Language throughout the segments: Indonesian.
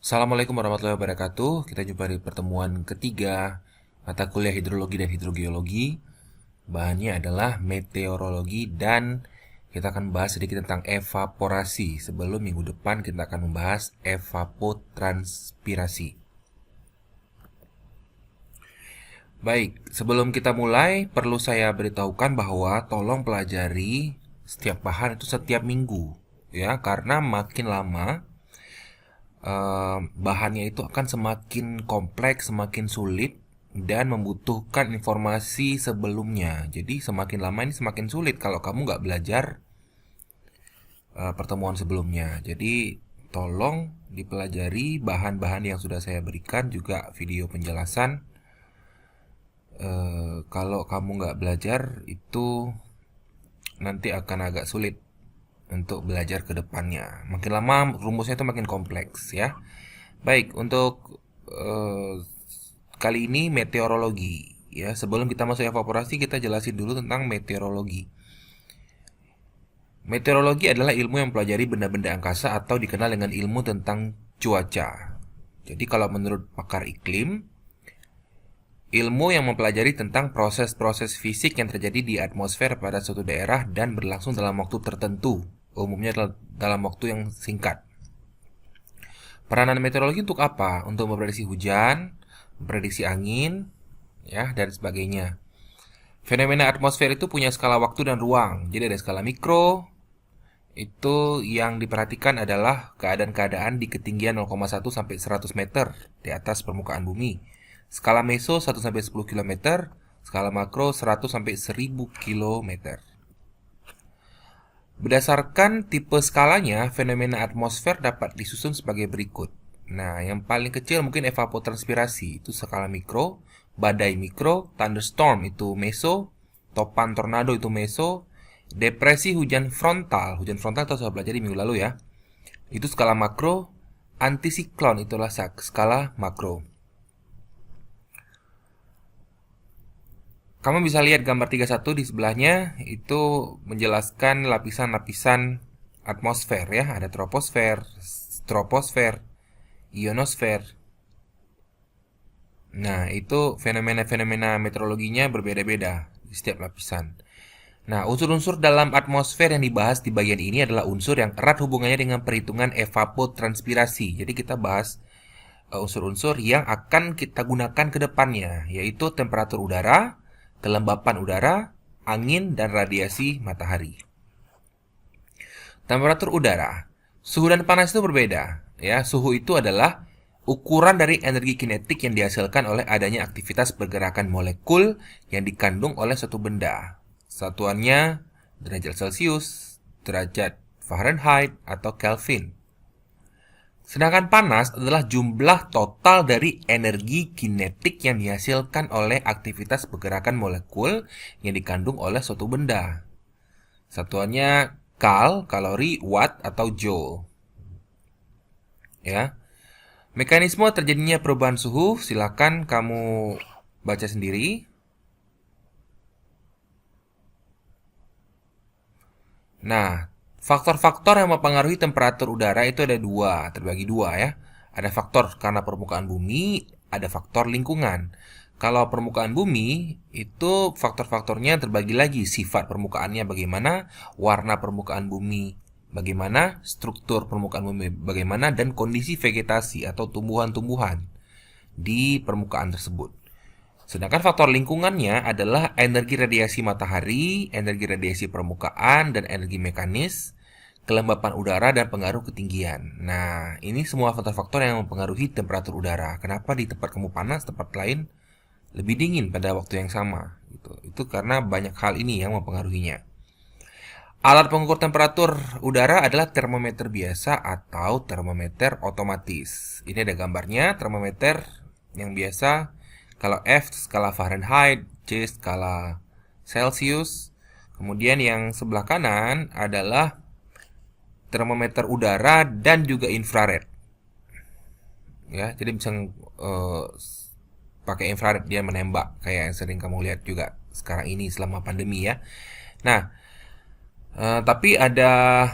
Assalamualaikum warahmatullahi wabarakatuh. Kita jumpa di pertemuan ketiga mata kuliah hidrologi dan hidrogeologi. Bahannya adalah meteorologi dan kita akan bahas sedikit tentang evaporasi. Sebelum minggu depan kita akan membahas evapotranspirasi. Baik, sebelum kita mulai, perlu saya beritahukan bahwa tolong pelajari setiap bahan itu setiap minggu, ya, karena makin lama bahannya itu akan semakin kompleks, semakin sulit, dan membutuhkan informasi sebelumnya. Jadi semakin lama ini semakin sulit kalau kamu nggak belajar pertemuan sebelumnya. Jadi tolong dipelajari bahan-bahan yang sudah saya berikan, juga video penjelasan. Kalau kamu nggak belajar itu nanti akan agak sulit untuk belajar ke depannya. Makin lama rumusnya itu makin kompleks ya. Baik, untuk kali ini meteorologi ya. Sebelum kita masuk evaporasi, kita jelasin dulu tentang meteorologi. Meteorologi adalah ilmu yang mempelajari benda-benda angkasa atau dikenal dengan ilmu tentang cuaca. Jadi kalau menurut pakar iklim, ilmu yang mempelajari tentang proses-proses fisik yang terjadi di atmosfer pada suatu daerah dan berlangsung dalam waktu tertentu, umumnya dalam waktu yang singkat. Peranan meteorologi untuk apa? Untuk memprediksi hujan, memprediksi angin, ya, dan sebagainya. Fenomena atmosfer itu punya skala waktu dan ruang. Jadi ada skala mikro, itu yang diperhatikan adalah keadaan-keadaan di ketinggian 0,1 sampai 100 meter di atas permukaan bumi. Skala meso 1 sampai 10 km, skala makro 100 sampai 1000 km. Berdasarkan tipe skalanya, fenomena atmosfer dapat disusun sebagai berikut. Nah, yang paling kecil mungkin evapotranspirasi, itu skala mikro, badai mikro, thunderstorm itu meso, topan tornado itu meso, depresi hujan frontal itu saya pelajari minggu lalu ya, itu skala makro, antisiklon itulah skala makro. Kamu bisa lihat gambar 31 di sebelahnya, itu menjelaskan lapisan-lapisan atmosfer ya. Ada troposfer, troposfer, ionosfer. Nah, itu fenomena-fenomena meteorologinya berbeda-beda di setiap lapisan. Nah, unsur-unsur dalam atmosfer yang dibahas di bagian ini adalah unsur yang erat hubungannya dengan perhitungan evapotranspirasi. Jadi kita bahas unsur-unsur yang akan kita gunakan ke depannya, yaitu temperatur udara, kelembapan udara, angin, dan radiasi matahari. Temperatur udara, suhu dan panas itu berbeda. Ya, suhu itu adalah ukuran dari energi kinetik yang dihasilkan oleh adanya aktivitas pergerakan molekul yang dikandung oleh suatu benda. Satuannya derajat Celcius, derajat Fahrenheit, atau Kelvin. Sedangkan panas adalah jumlah total dari energi kinetik yang dihasilkan oleh aktivitas pergerakan molekul yang dikandung oleh suatu benda. Satuannya kalori, watt, atau joule. Ya. Mekanisme terjadinya perubahan suhu, silakan kamu baca sendiri. Nah, faktor-faktor yang mempengaruhi temperatur udara itu ada dua, terbagi dua ya. Ada faktor karena permukaan bumi, ada faktor lingkungan. Kalau permukaan bumi, itu faktor-faktornya terbagi lagi. Sifat permukaannya bagaimana, warna permukaan bumi bagaimana, struktur permukaan bumi bagaimana, dan kondisi vegetasi atau tumbuhan-tumbuhan di permukaan tersebut. Sedangkan faktor lingkungannya adalah energi radiasi matahari, energi radiasi permukaan, dan energi mekanis, kelembapan udara, dan pengaruh ketinggian. Nah, ini semua faktor-faktor yang mempengaruhi temperatur udara. Kenapa di tempat kamu panas, tempat lain lebih dingin pada waktu yang sama? Itu karena banyak hal ini yang mempengaruhinya. Alat pengukur temperatur udara adalah termometer biasa atau termometer otomatis. Ini ada gambarnya, termometer yang biasa. Kalau F skala Fahrenheit, C skala Celsius. Kemudian yang sebelah kanan adalah termometer udara dan juga infrared. Ya, jadi bisa pakai infrared, dia menembak kayak yang sering kamu lihat juga sekarang ini selama pandemi ya. Nah, tapi ada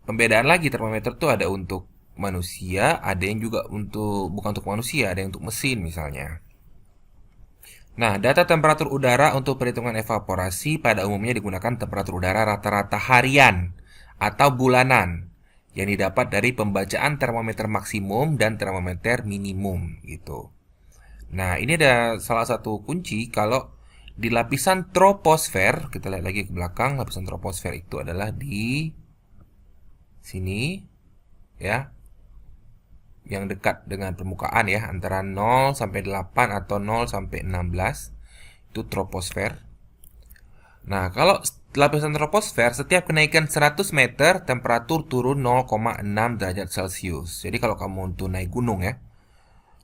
pembedaan lagi, termometer tuh ada untuk manusia, ada yang juga bukan untuk manusia, ada yang untuk mesin misalnya. Nah, data temperatur udara untuk perhitungan evaporasi pada umumnya digunakan temperatur udara rata-rata harian atau bulanan yang didapat dari pembacaan termometer maksimum dan termometer minimum gitu. Nah, ini ada salah satu kunci kalau di lapisan troposfer, kita lihat lagi ke belakang, lapisan troposfer itu adalah di sini ya, yang dekat dengan permukaan ya, antara 0 sampai 8 atau 0 sampai 16 itu troposfer. Nah, kalau lapisan troposfer setiap kenaikan 100 meter temperatur turun 0,6 derajat Celcius. Jadi kalau kamu untuk naik gunung ya,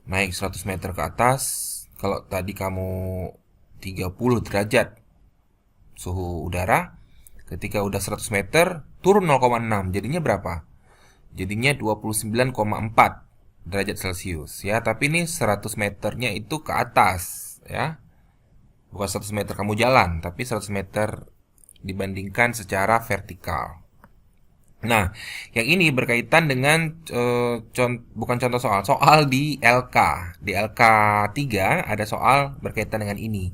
naik 100 meter ke atas, kalau tadi kamu 30 derajat suhu udara, ketika udah 100 meter turun 0,6, jadinya berapa? Jadinya 29,4 derajat Celcius ya, tapi ini 100 meternya itu ke atas ya. Bukan 100 meter kamu jalan, tapi 100 meter dibandingkan secara vertikal. Nah, yang ini berkaitan dengan bukan contoh soal di LK. Di LK 3 ada soal berkaitan dengan ini.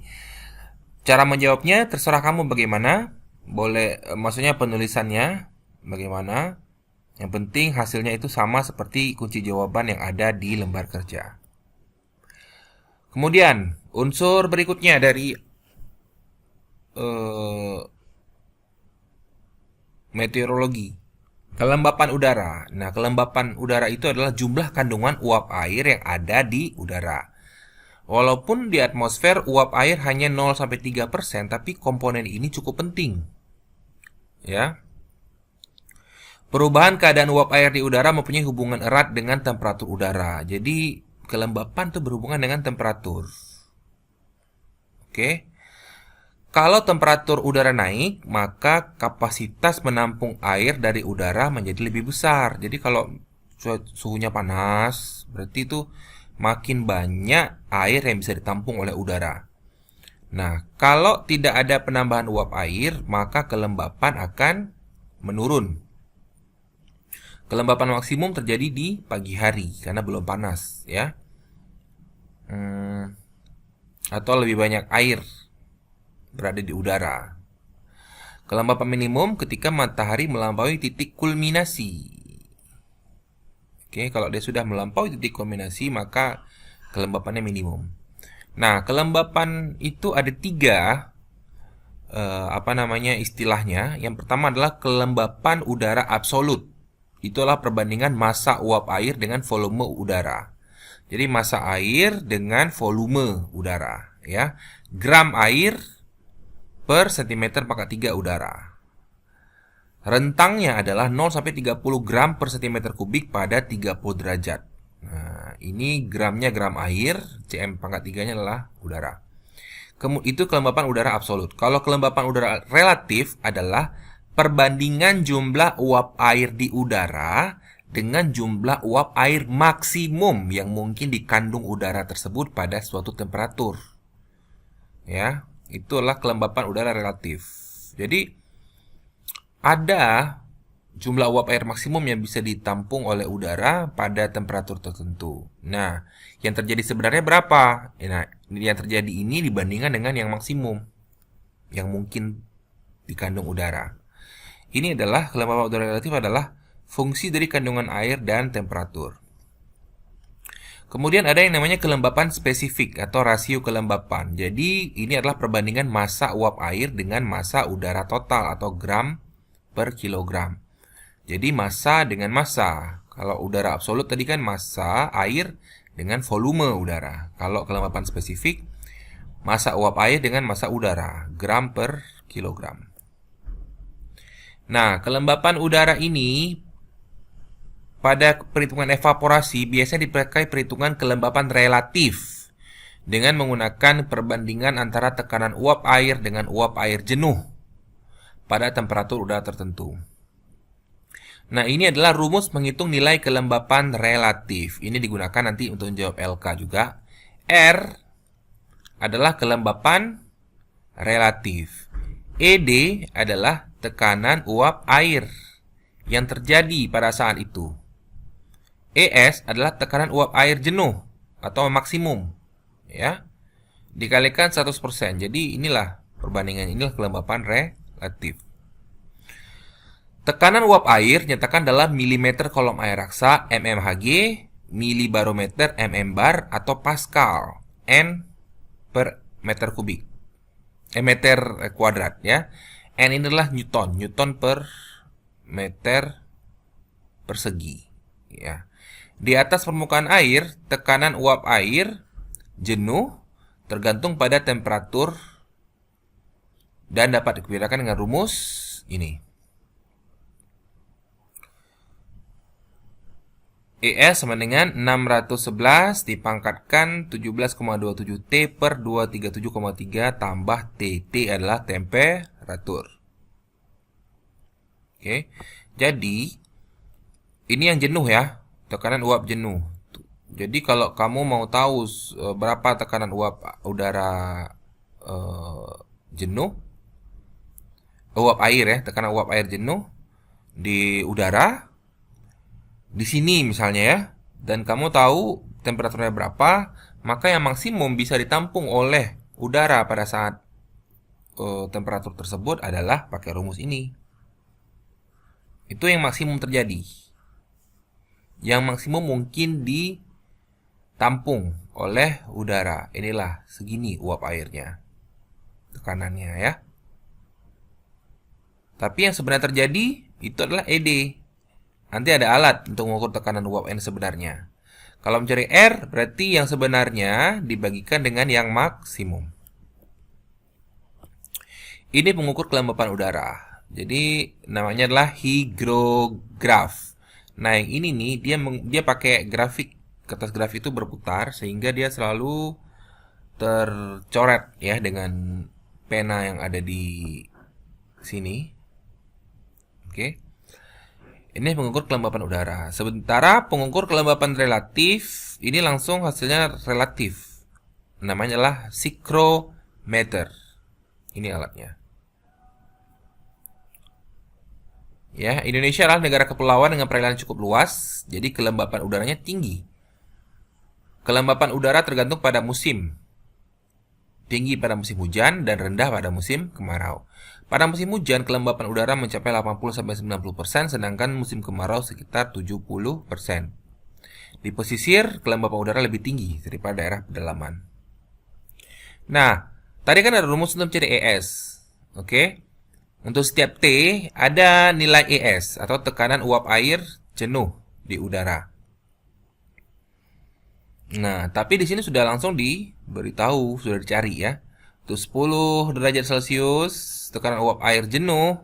Cara menjawabnya terserah kamu bagaimana. Boleh, maksudnya penulisannya bagaimana. Yang penting hasilnya itu sama seperti kunci jawaban yang ada di lembar kerja. Kemudian, unsur berikutnya dari meteorologi, kelembapan udara. Nah, kelembapan udara itu adalah jumlah kandungan uap air yang ada di udara. Walaupun di atmosfer uap air hanya 0-3%, tapi komponen ini cukup penting. Ya. Perubahan keadaan uap air di udara mempunyai hubungan erat dengan temperatur udara. Jadi, kelembapan itu berhubungan dengan temperatur. Oke. Kalau temperatur udara naik, maka kapasitas menampung air dari udara menjadi lebih besar. Jadi kalau suhunya panas, berarti itu makin banyak air yang bisa ditampung oleh udara. Nah, kalau tidak ada penambahan uap air, maka kelembapan akan menurun. Kelembapan maksimum terjadi di pagi hari karena belum panas, ya. Atau lebih banyak air berada di udara. Kelembapan minimum ketika matahari melampaui titik kulminasi. Oke, kalau dia sudah melampaui titik kulminasi, maka kelembapannya minimum. Nah, kelembapan itu ada tiga istilahnya. Yang pertama adalah kelembapan udara absolut. Itulah perbandingan massa uap air dengan volume udara. Jadi massa air dengan volume udara, ya. Gram air per cm pangkat 3 udara. Rentangnya adalah 0 sampai 30 gram per cm kubik pada 30 derajat. Nah, ini gramnya gram air, cm pangkat 3-nya adalah udara. Itu kelembapan udara absolut. Kalau kelembapan udara relatif adalah perbandingan jumlah uap air di udara dengan jumlah uap air maksimum yang mungkin dikandung udara tersebut pada suatu temperatur. Ya, itulah kelembapan udara relatif. Jadi ada jumlah uap air maksimum yang bisa ditampung oleh udara pada temperatur tertentu. Nah, yang terjadi sebenarnya berapa? Nah, yang terjadi ini dibandingkan dengan yang maksimum yang mungkin dikandung udara. Ini adalah kelembapan udara relatif adalah fungsi dari kandungan air dan temperatur. Kemudian ada yang namanya kelembapan spesifik atau rasio kelembapan. Jadi ini adalah perbandingan massa uap air dengan massa udara total atau gram per kilogram. Jadi massa dengan massa. Kalau udara absolut tadi kan massa air dengan volume udara. Kalau kelembapan spesifik, massa uap air dengan massa udara, gram per kilogram. Nah, kelembapan udara ini pada perhitungan evaporasi biasanya dipakai perhitungan kelembapan relatif dengan menggunakan perbandingan antara tekanan uap air dengan uap air jenuh pada temperatur udara tertentu. Nah, ini adalah rumus menghitung nilai kelembapan relatif. Ini digunakan nanti untuk menjawab LK juga. R adalah kelembapan relatif. ED adalah tekanan uap air yang terjadi pada saat itu. ES adalah tekanan uap air jenuh atau maksimum, ya. Dikalikan 100%. Jadi inilah perbandingan, inilah kelembapan relatif. Tekanan uap air nyatakan dalam milimeter kolom air raksa mmHg, milibarometer mmbar atau pascal N per meter kubik. Meter kuadrat, ya. N ini adalah Newton, Newton per meter persegi, ya. Di atas permukaan air, tekanan uap air jenuh tergantung pada temperatur dan dapat diperkirakan dengan rumus ini. ES sama dengan 611 dipangkatkan 17,27 T per 237,3 tambah T. T adalah temperatur. Oke. Jadi, ini yang jenuh ya. Tekanan uap jenuh. Jadi kalau kamu mau tahu berapa tekanan uap udara jenuh, uap air ya, tekanan uap air jenuh di udara, di sini misalnya ya, dan kamu tahu temperaturnya berapa, maka yang maksimum bisa ditampung oleh udara pada saat temperatur tersebut adalah pakai rumus ini. Itu yang maksimum terjadi. Yang maksimum mungkin ditampung oleh udara. Inilah segini uap airnya, tekanannya ya. Tapi yang sebenarnya terjadi itu adalah ED. Nanti ada alat untuk mengukur tekanan uap N sebenarnya. Kalau mencari R, berarti yang sebenarnya dibagikan dengan yang maksimum. Ini pengukur kelembapan udara. Jadi namanya adalah hygrograph. Nah, yang ini nih dia pakai grafik. Kertas grafik itu berputar sehingga dia selalu tercoret ya dengan pena yang ada di sini. Oke. Ini pengukur kelembapan udara. Sementara pengukur kelembapan relatif ini langsung hasilnya relatif. Namanya adalah psychrometer. Ini alatnya. Ya, Indonesia adalah negara kepulauan dengan perairan cukup luas, jadi kelembapan udaranya tinggi. Kelembapan udara tergantung pada musim. Tinggi pada musim hujan dan rendah pada musim kemarau. Pada musim hujan, kelembapan udara mencapai 80-90%, sedangkan musim kemarau sekitar 70%. Di pesisir, kelembapan udara lebih tinggi daripada daerah pedalaman. Nah, tadi kan ada rumus untuk mencari ES. Oke? Untuk setiap T, ada nilai ES, atau tekanan uap air jenuh di udara. Nah, tapi di sini sudah langsung diberitahu, sudah dicari ya. Untuk 10 derajat Celcius, tekanan uap air jenuh,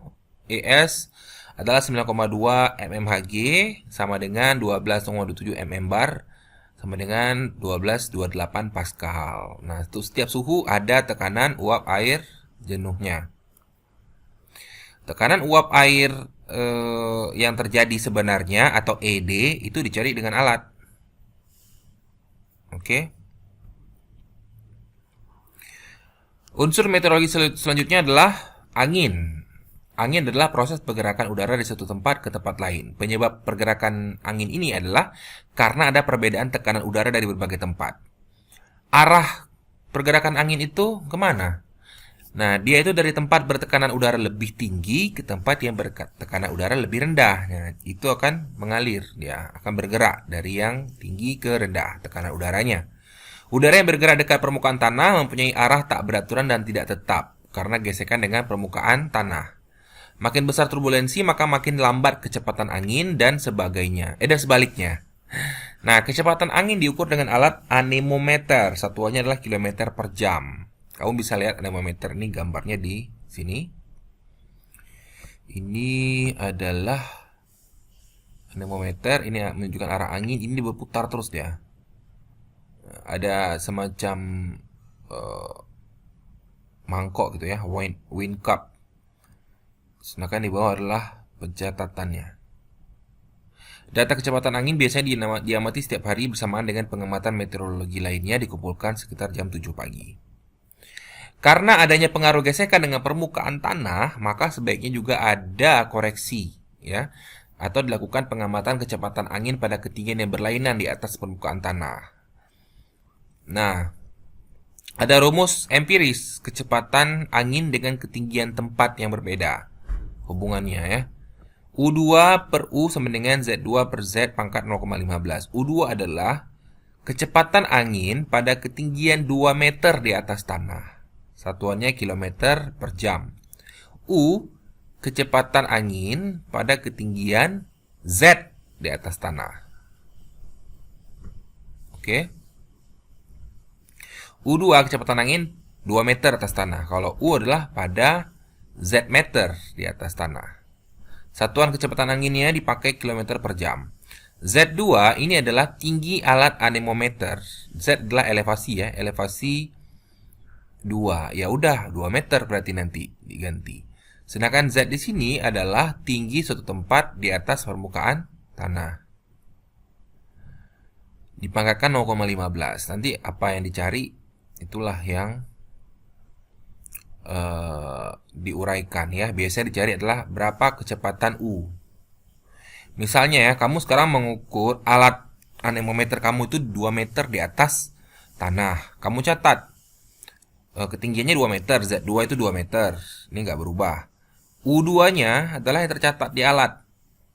ES, adalah 9,2 mmHg, sama dengan 12,27 mmbar, sama dengan 12,28 Pascal. Nah, untuk setiap suhu ada tekanan uap air jenuhnya. Tekanan uap air yang terjadi sebenarnya atau ED itu dicari dengan alat. Oke. Unsur meteorologi selanjutnya adalah angin. Angin adalah proses pergerakan udara dari satu tempat ke tempat lain. Penyebab pergerakan angin ini adalah karena ada perbedaan tekanan udara dari berbagai tempat. Arah pergerakan angin itu kemana? Nah, dia itu dari tempat bertekanan udara lebih tinggi ke tempat yang bertekanan udara lebih rendah. Nah, itu akan mengalir, dia akan bergerak dari yang tinggi ke rendah tekanan udaranya. Udara yang bergerak dekat permukaan tanah mempunyai arah tak beraturan dan tidak tetap karena gesekan dengan permukaan tanah. Makin besar turbulensi, maka makin lambat kecepatan angin dan sebagainya. Dan sebaliknya. Nah, kecepatan angin diukur dengan alat anemometer. Satuannya adalah kilometer per jam. Kamu bisa lihat anemometer ini, gambarnya di sini. Ini adalah anemometer, ini menunjukkan arah angin, ini berputar terus dia. Ada semacam mangkok gitu ya, wind cup. Sedangkan di bawah adalah pencatatannya. Data kecepatan angin biasanya diamati setiap hari bersamaan dengan pengamatan meteorologi lainnya, dikumpulkan sekitar jam 7 pagi. Karena adanya pengaruh gesekan dengan permukaan tanah, maka sebaiknya juga ada koreksi, ya. atau dilakukan pengamatan kecepatan angin pada ketinggian yang berlainan di atas permukaan tanah. Nah, ada rumus empiris kecepatan angin dengan ketinggian tempat yang berbeda. Hubungannya ya. U2 per U sama dengan Z2 per Z pangkat 0,15. U2 adalah kecepatan angin pada ketinggian 2 meter di atas tanah. Satuannya kilometer per jam. U, kecepatan angin pada ketinggian Z di atas tanah. Oke. U2 kecepatan angin 2 meter atas tanah. Kalau U adalah pada Z meter di atas tanah. Satuan kecepatan anginnya dipakai kilometer per jam. Z2 ini adalah tinggi alat anemometer. Z adalah elevasi ya, elevasi 2. Ya udah, 2 meter berarti nanti diganti. Sedangkan Z di sini adalah tinggi suatu tempat di atas permukaan tanah. Dipangkatkan 0,15. Nanti apa yang dicari itulah yang diuraikan ya. Biasanya dicari adalah berapa kecepatan U. Misalnya ya, kamu sekarang mengukur alat anemometer kamu itu 2 meter di atas tanah. Kamu catat ketinggiannya 2 meter, Z2 itu 2 meter. Ini nggak berubah. U2-nya adalah yang tercatat di alat.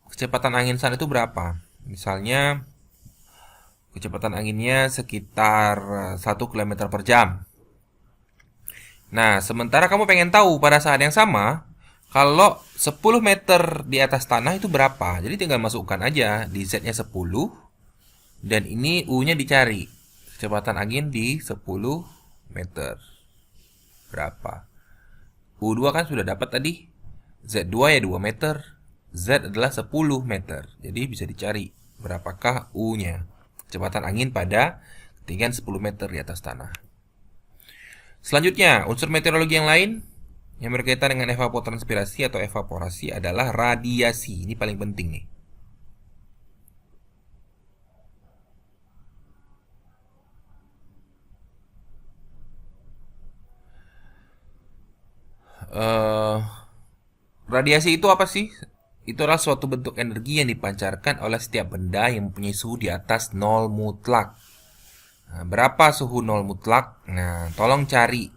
Kecepatan angin sana itu berapa? Misalnya kecepatan anginnya sekitar 1 km per jam. Nah, sementara kamu pengen tahu pada saat yang sama, kalau 10 meter di atas tanah itu berapa? Jadi tinggal masukkan aja di Z-nya 10, dan ini U-nya dicari. Kecepatan angin di 10 meter. Berapa? U2 kan sudah dapat tadi. Z2 ya 2 meter. Z adalah 10 meter. Jadi bisa dicari berapakah U-nya. Kecepatan angin pada ketinggian 10 meter di atas tanah. Selanjutnya, unsur meteorologi yang lain yang berkaitan dengan evapotranspirasi atau evaporasi adalah radiasi. Ini paling penting nih. Radiasi itu apa sih? Itu adalah suatu bentuk energi yang dipancarkan oleh setiap benda yang mempunyai suhu di atas 0 mutlak. Nah, berapa suhu 0 mutlak? Nah, tolong cari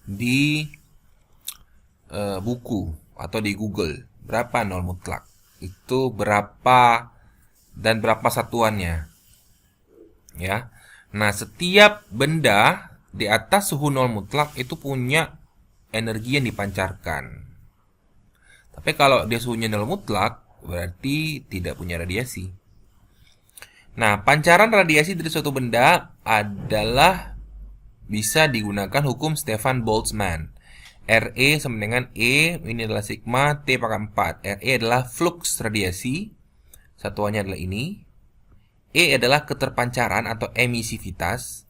di buku atau di Google. Berapa 0 mutlak? Itu berapa dan berapa satuannya? Ya. Nah, setiap benda di atas suhu 0 mutlak itu punya energi yang dipancarkan. Tapi kalau dia suhunya 0 mutlak, berarti tidak punya radiasi. Nah, pancaran radiasi dari suatu benda adalah bisa digunakan hukum Stefan Boltzmann. RE sama dengan E, ini adalah sigma, T pangkat 4. RE adalah flux radiasi, satuannya adalah ini. E adalah keterpancaran atau emisivitas.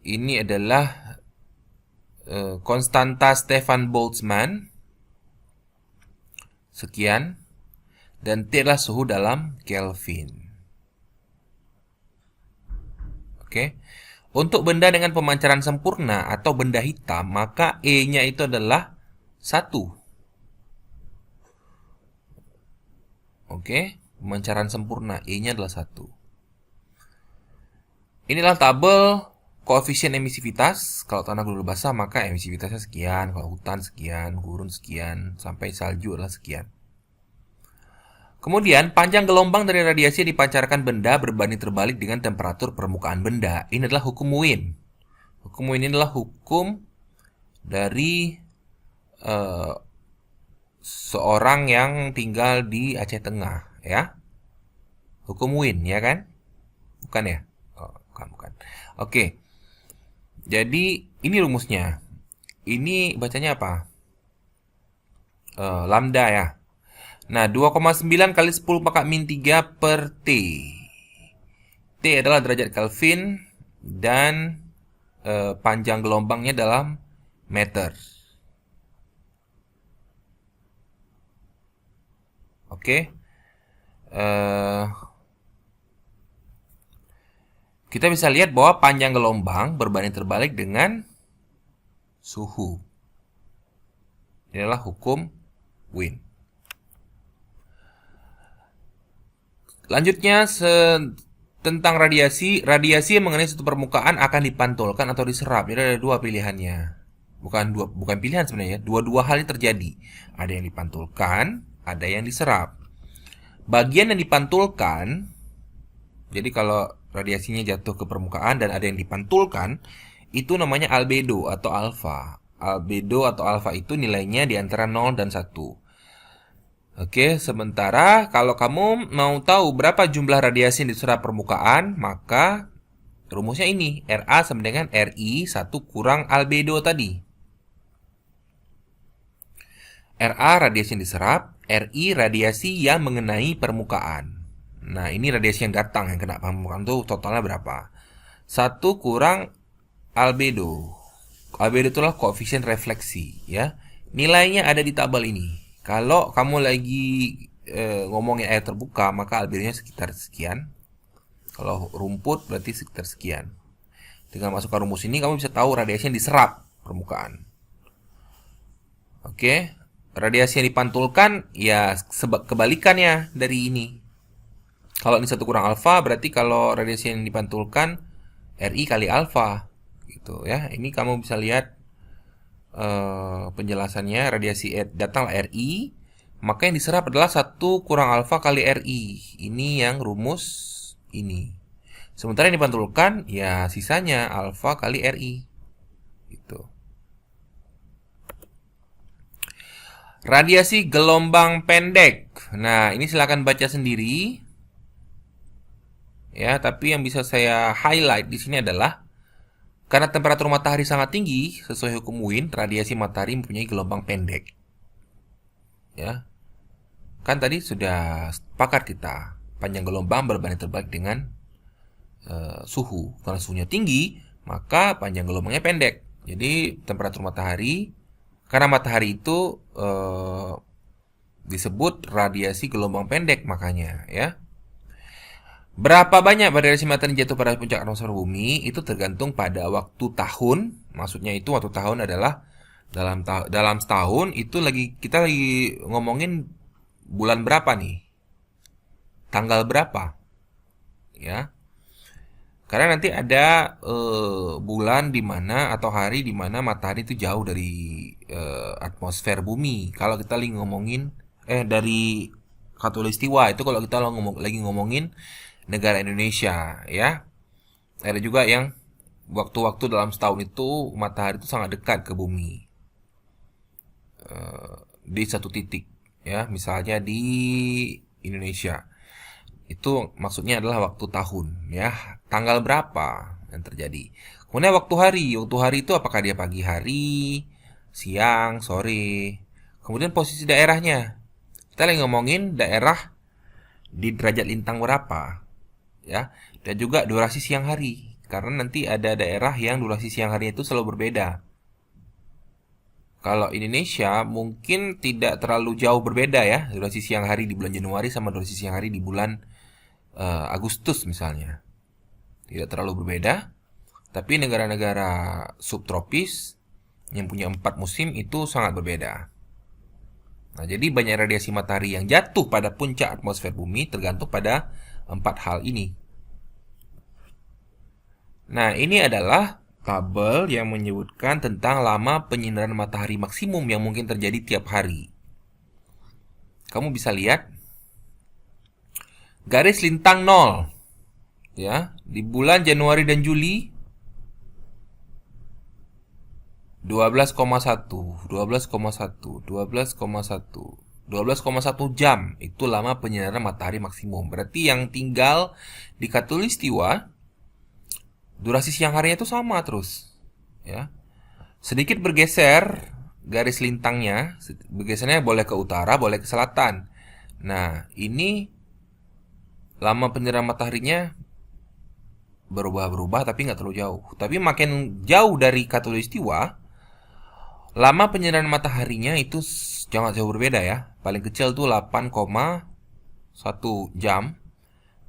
Ini adalah konstanta Stefan Boltzmann. Sekian. Dan T adalah suhu dalam Kelvin. Oke. Untuk benda dengan pemancaran sempurna atau benda hitam, maka E-nya itu adalah 1. Oke. Pemancaran sempurna, E-nya adalah 1. Inilah tabel koefisien emisivitas. Kalau tanah gurun basah, maka emisivitasnya sekian. Kalau hutan sekian, gurun sekian, sampai salju adalah sekian. Kemudian, panjang gelombang dari radiasi yang dipancarkan benda berbanding terbalik dengan temperatur permukaan benda. Ini adalah hukum Wien. Hukum Wien ini adalah hukum dari seorang yang tinggal di Aceh Tengah, ya. Hukum Wien, ya kan? Bukan ya? Oh, bukan. Oke. Jadi, ini rumusnya. Ini bacanya apa? Lambda ya. Nah, 2,9 kali 10 pangkat min 3 per T. T adalah derajat Kelvin dan panjang gelombangnya dalam meter. Oke. Kita bisa lihat bahwa panjang gelombang berbanding terbalik dengan suhu. Ini adalah hukum Wien. Lanjutnya tentang radiasi. Radiasi yang mengenai suatu permukaan akan dipantulkan atau diserap. Jadi ada dua pilihannya. Bukan pilihan sebenarnya. Dua-dua hal ini terjadi. Ada yang dipantulkan, ada yang diserap. Bagian yang dipantulkan, jadi kalau radiasinya jatuh ke permukaan dan ada yang dipantulkan, itu namanya albedo atau alfa. Albedo atau alfa itu nilainya di antara 0 dan 1. Oke, sementara kalau kamu mau tahu berapa jumlah radiasi yang diserap permukaan, maka rumusnya ini, Ra sama dengan Ri 1 kurang albedo tadi. Ra radiasi yang diserap, Ri radiasi yang mengenai permukaan. Nah, ini radiasi yang datang yang kena permukaan itu totalnya berapa? 1 kurang albedo. Albedo itulah koefisien refleksi, ya. Nilainya ada di tabel ini. Kalau kamu lagi ngomongin air terbuka, maka albedonya sekitar sekian. Kalau rumput berarti sekitar sekian. Dengan masukkan rumus ini kamu bisa tahu radiasi yang diserap permukaan. Oke, radiasi yang dipantulkan ya kebalikannya dari ini. Kalau ini 1 kurang alfa, berarti kalau radiasi yang dipantulkan Ri kali alfa gitu ya. Ini kamu bisa lihat penjelasannya. Radiasi datanglah Ri, maka yang diserap adalah 1 kurang alfa kali Ri. Ini yang rumus ini. Sementara yang dipantulkan ya sisanya alfa kali Ri gitu. Radiasi gelombang pendek. Nah, ini silakan baca sendiri. Ya, tapi yang bisa saya highlight di sini adalah karena temperatur matahari sangat tinggi, sesuai hukum Wien, radiasi matahari mempunyai gelombang pendek. Ya. Kan tadi sudah sepakat kita, panjang gelombang berbanding terbalik dengan suhu. Karena suhunya tinggi, maka panjang gelombangnya pendek. Jadi temperatur matahari, karena matahari itu disebut radiasi gelombang pendek makanya, ya. Berapa banyak radiasi matahari jatuh pada puncak atmosfer bumi itu tergantung pada waktu tahun. Maksudnya itu waktu tahun adalah dalam setahun itu kita lagi ngomongin bulan berapa nih? Tanggal berapa? Ya. Karena nanti ada bulan di mana atau hari di mana matahari itu jauh dari atmosfer bumi. Kalau kita lagi ngomongin dari khatulistiwa itu kalau kita lagi ngomongin negara Indonesia, ya. Ada juga yang waktu-waktu dalam setahun itu matahari itu sangat dekat ke bumi di satu titik, ya. Misalnya di Indonesia itu maksudnya adalah waktu tahun, ya. Tanggal berapa yang terjadi. Kemudian waktu hari itu apakah dia pagi hari, siang, sore. Kemudian posisi daerahnya, kita lagi ngomongin daerah di derajat lintang berapa, ya. Dan juga durasi siang hari, karena nanti ada daerah yang durasi siang hari itu selalu berbeda. Kalau Indonesia mungkin tidak terlalu jauh berbeda ya, durasi siang hari di bulan Januari sama durasi siang hari di bulan Agustus misalnya. Tidak terlalu berbeda. Tapi negara-negara subtropis yang punya 4 musim itu sangat berbeda. Nah, jadi banyak radiasi matahari yang jatuh pada puncak atmosfer bumi tergantung pada 4 hal ini. Nah, ini adalah tabel yang menyebutkan tentang lama penyinaran matahari maksimum yang mungkin terjadi tiap hari. Kamu bisa lihat garis lintang 0, ya, di bulan Januari dan Juli 12,1 jam itu lama penyinaran matahari maksimum. Berarti yang tinggal di khatulistiwa durasi siang harinya itu sama terus, ya. Sedikit bergeser garis lintangnya, bergesernya boleh ke utara, boleh ke selatan. Nah, ini lama penyinaran mataharinya berubah-berubah tapi nggak terlalu jauh. Tapi makin jauh dari khatulistiwa, lama penyinaran mataharinya itu jangan jauh berbeda ya. Paling kecil tuh 8,1 jam.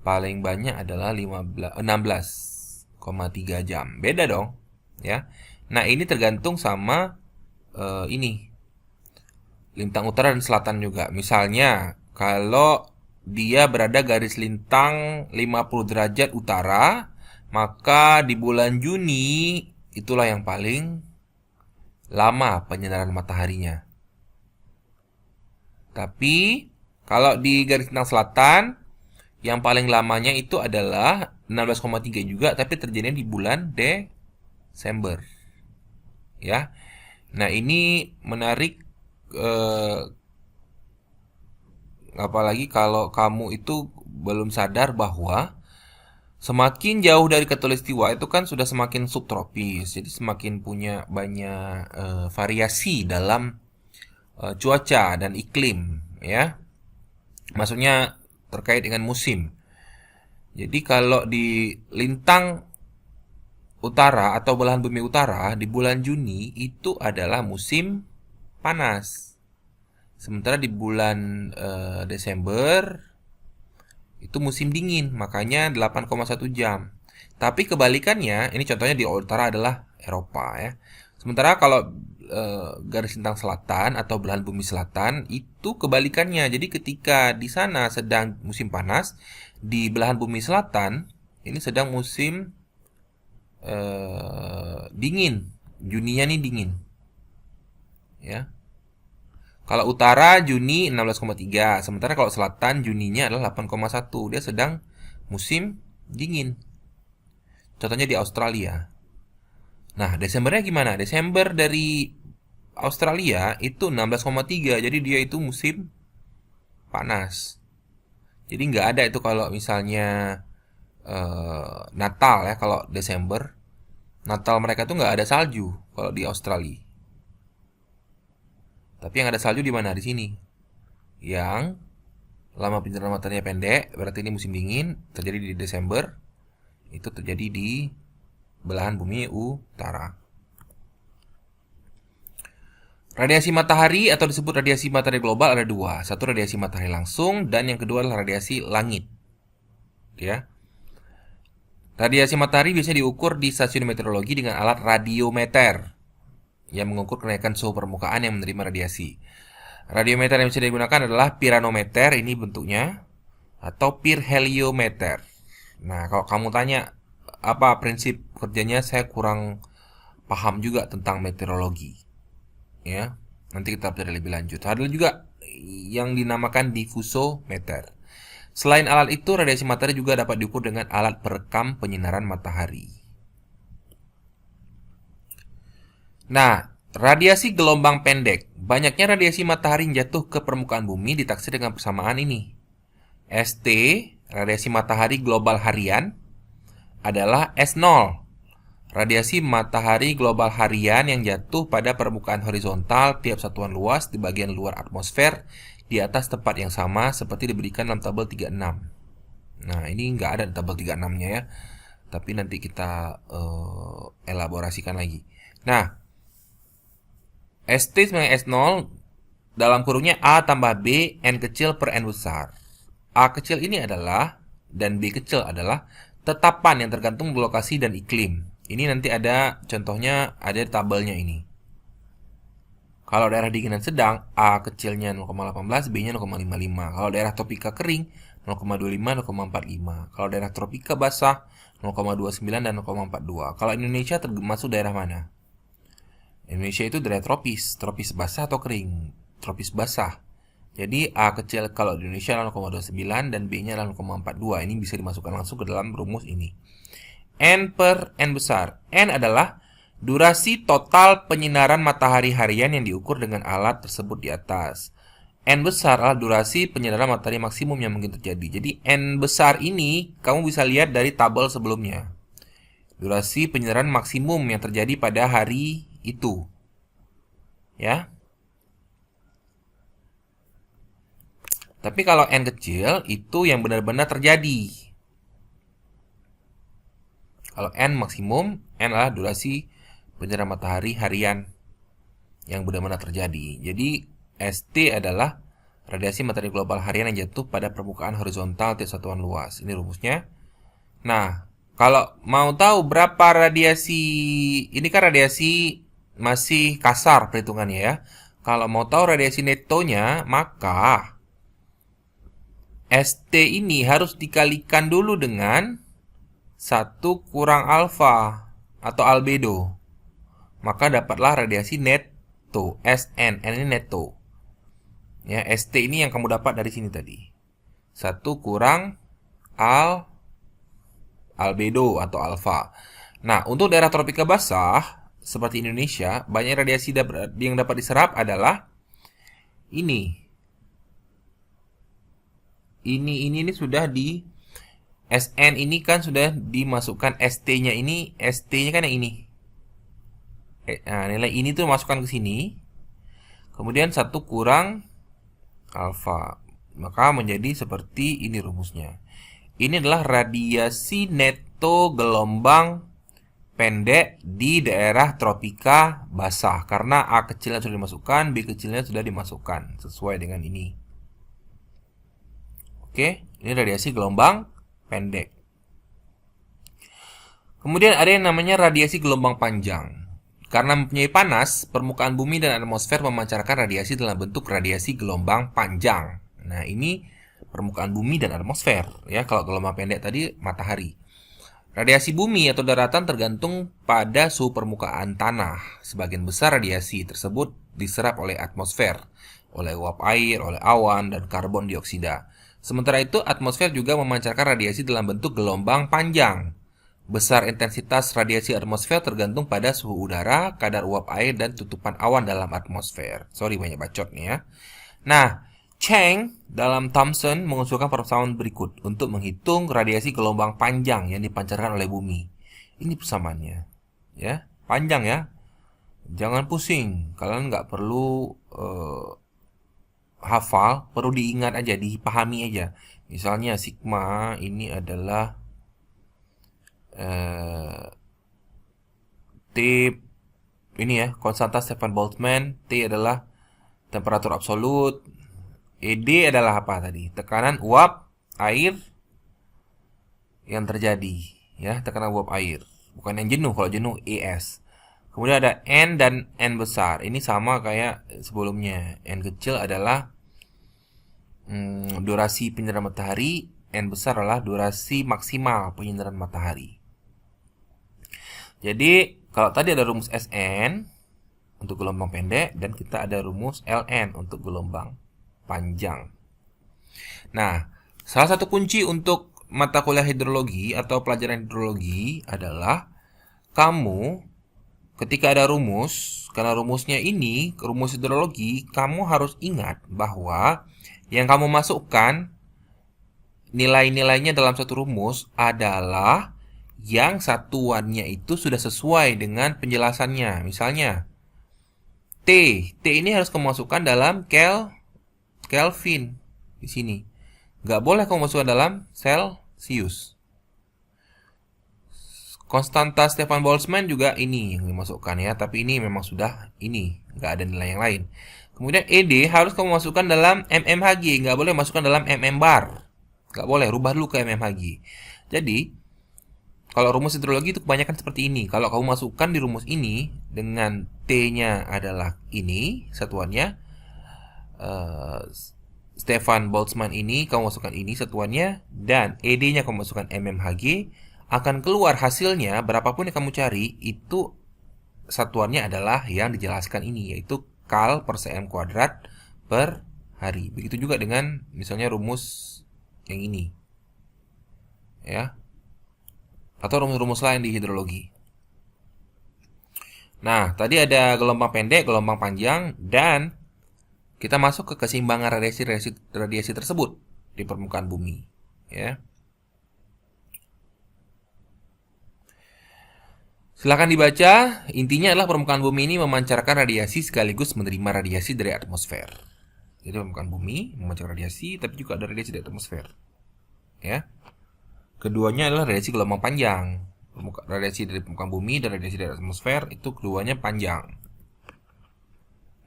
Paling banyak adalah 16,3 jam. Beda dong, ya. Nah, ini tergantung sama ini lintang utara dan selatan juga. Misalnya, kalau dia berada garis lintang 50 derajat utara, maka di bulan Juni itulah yang paling lama penyinaran mataharinya. Tapi kalau di garis lintang selatan, yang paling lamanya itu adalah 16,3 juga, tapi terjadi di bulan Desember. Ya. Nah, ini menarik, eh, apalagi kalau kamu itu belum sadar bahwa semakin jauh dari khatulistiwa itu kan sudah semakin subtropis, jadi semakin punya banyak variasi dalam cuaca dan iklim, ya. Maksudnya terkait dengan musim. Jadi kalau di lintang utara atau belahan bumi utara di bulan Juni itu adalah musim panas. Sementara di bulan Desember itu musim dingin, makanya 8,1 jam. Tapi kebalikannya, ini contohnya di utara adalah Eropa ya. Sementara kalau garis lintang selatan atau belahan bumi selatan itu kebalikannya. Jadi ketika di sana sedang musim panas, di belahan bumi selatan ini sedang musim dingin. Juninya nih dingin. Ya. Kalau utara Juni 16,3, sementara kalau selatan Juninya adalah 8,1. Dia sedang musim dingin. Contohnya di Australia. Nah, Desembernya gimana? Desember dari Australia itu 16,3. Jadi dia itu musim panas. Jadi nggak ada itu kalau misalnya Natal ya, kalau Desember. Natal mereka tuh nggak ada salju kalau di Australia. Tapi yang ada salju di mana? Di sini. Yang lama pencernaan mataharinya pendek, berarti ini musim dingin, terjadi di Desember. Itu terjadi di belahan bumi utara. Radiasi matahari atau disebut radiasi matahari global ada dua. Satu radiasi matahari langsung dan yang kedua adalah radiasi langit. Ya. Radiasi matahari biasanya diukur di stasiun meteorologi dengan alat radiometer yang mengukur kenaikan suhu permukaan yang menerima radiasi. Radiometer yang bisa digunakan adalah piranometer, ini bentuknya, atau pirheliometer. Nah, kalau kamu tanya apa prinsip kerjanya, saya kurang paham juga tentang meteorologi. Ya, nanti kita pelajari lebih lanjut. Ada juga yang dinamakan difusometer. Selain alat itu, radiasi matahari juga dapat diukur dengan alat perekam penyinaran matahari. Nah, radiasi gelombang pendek. Banyaknya radiasi matahari yang jatuh ke permukaan bumi ditaksir dengan persamaan ini. ST, radiasi matahari global harian, adalah S0. Radiasi matahari global harian yang jatuh pada permukaan horizontal tiap satuan luas di bagian luar atmosfer di atas tempat yang sama seperti diberikan dalam tabel 36. Nah, ini nggak ada di tabel 36-nya ya. Tapi nanti kita elaborasikan lagi. Nah, ST sebagai S0 dalam kurungnya A tambah B N kecil per N besar. A kecil ini adalah dan B kecil adalah tetapan yang tergantung lokasi dan iklim. Ini nanti ada contohnya, ada di tabelnya ini. Kalau daerah dingin dan sedang, A kecilnya 0,18, B-nya 0,55. Kalau daerah tropika kering, 0,25, 0,45. Kalau daerah tropika basah, 0,29 dan 0,42. Kalau Indonesia termasuk daerah mana? Indonesia itu daerah tropis, tropis basah atau kering? Tropis basah. Jadi A kecil kalau di Indonesia 0,29 dan B-nya 0,42. Ini bisa dimasukkan langsung ke dalam rumus ini. N per N besar. N adalah durasi total penyinaran matahari harian yang diukur dengan alat tersebut di atas. N besar adalah durasi penyinaran matahari maksimum yang mungkin terjadi. Jadi N besar ini kamu bisa lihat dari tabel sebelumnya. Durasi penyinaran maksimum yang terjadi pada hari itu. Ya. Tapi kalau N kecil itu yang benar-benar terjadi. Kalau N maksimum, N adalah durasi penyinaran matahari harian yang benar-benar terjadi. Jadi ST adalah radiasi matahari global harian yang jatuh pada permukaan horizontal tiap satuan luas. Ini rumusnya. Nah, kalau mau tahu berapa radiasi, ini kan radiasi masih kasar perhitungannya ya. Kalau mau tahu radiasi netonya, maka ST ini harus dikalikan dulu dengan 1 kurang alfa atau albedo. Maka dapatlah radiasi neto, SN. N ini neto. Ya, ST ini yang kamu dapat dari sini tadi. 1 kurang albedo atau alfa. Nah, untuk daerah tropika basah seperti Indonesia, banyak radiasi yang dapat diserap adalah ini. Ini sudah di SN ini kan sudah dimasukkan ST-nya ini, ST-nya kan yang ini. Nah, nilai ini tuh masukkan ke sini. Kemudian 1 kurang alfa. Maka menjadi seperti ini rumusnya. Ini adalah radiasi neto gelombang pendek di daerah tropika basah. Karena A kecilnya sudah dimasukkan, B kecilnya sudah dimasukkan. Sesuai dengan ini. Oke, ini radiasi gelombang pendek. Kemudian ada yang namanya radiasi gelombang panjang. Karena mempunyai panas, permukaan bumi dan atmosfer memancarkan radiasi dalam bentuk radiasi gelombang panjang. Nah, ini permukaan bumi dan atmosfer. Ya, kalau gelombang pendek tadi matahari. Radiasi bumi atau daratan tergantung pada suhu permukaan tanah. Sebagian besar radiasi tersebut diserap oleh atmosfer, oleh uap air, oleh awan, dan karbon dioksida. Sementara itu, atmosfer juga memancarkan radiasi dalam bentuk gelombang panjang. Besar intensitas radiasi atmosfer tergantung pada suhu udara, kadar uap air, dan tutupan awan dalam atmosfer. Sorry, banyak bacot nih ya. Nah, Chang dalam Thomson mengusulkan persamaan berikut untuk menghitung radiasi gelombang panjang yang dipancarkan oleh bumi. Ini persamaannya. Ya, panjang ya. Jangan pusing. Kalian nggak perlu hafal, perlu diingat aja, dipahami aja. Misalnya sigma ini adalah T ini ya, konstanta Stefan Boltzmann. T adalah temperatur absolut. ED adalah apa tadi? Tekanan uap air yang terjadi, ya, tekanan uap air. Bukan yang jenuh, kalau jenuh ES. Kemudian ada N dan N besar. Ini sama kayak sebelumnya. N kecil adalah durasi penyinaran matahari. N besar adalah durasi maksimal penyinaran matahari. Jadi, kalau tadi ada rumus SN untuk gelombang pendek, dan kita ada rumus LN untuk gelombang panjang. Nah, salah satu kunci untuk mata kuliah hidrologi atau pelajaran hidrologi adalah kamu ketika ada rumus, karena rumusnya ini, rumus hidrologi, kamu harus ingat bahwa yang kamu masukkan nilai-nilainya dalam satu rumus adalah yang satuannya itu sudah sesuai dengan penjelasannya. Misalnya, T ini harus kamu masukkan dalam Kelvin di sini. Nggak boleh kamu masukkan dalam Celsius. Konstanta Stefan Boltzmann juga ini yang dimasukkan ya, tapi ini memang sudah ini, nggak ada nilai yang lain. Kemudian ED harus kamu masukkan dalam mmHg, nggak boleh masukkan dalam mmbar. Nggak boleh, rubah dulu ke mmHg. Jadi, kalau rumus hidrologi itu kebanyakan seperti ini. Kalau kamu masukkan di rumus ini dengan T-nya adalah ini satuannya, Stefan Boltzmann ini kamu masukkan ini satuannya, dan ED-nya kamu masukkan mmHg, akan keluar hasilnya berapapun yang kamu cari itu satuannya adalah yang dijelaskan ini, yaitu kal per cm kuadrat per hari. Begitu juga dengan misalnya rumus yang ini ya, atau rumus-rumus lain di hidrologi. Nah, tadi ada gelombang pendek, gelombang panjang, dan kita masuk ke keseimbangan radiasi tersebut di permukaan bumi ya. Silakan dibaca. Intinya adalah permukaan bumi ini memancarkan radiasi sekaligus menerima radiasi dari atmosfer. Jadi permukaan bumi memancarkan radiasi, tapi juga ada radiasi dari atmosfer. Ya. Keduanya adalah radiasi gelombang panjang. Radiasi dari permukaan bumi dan radiasi dari atmosfer itu keduanya panjang.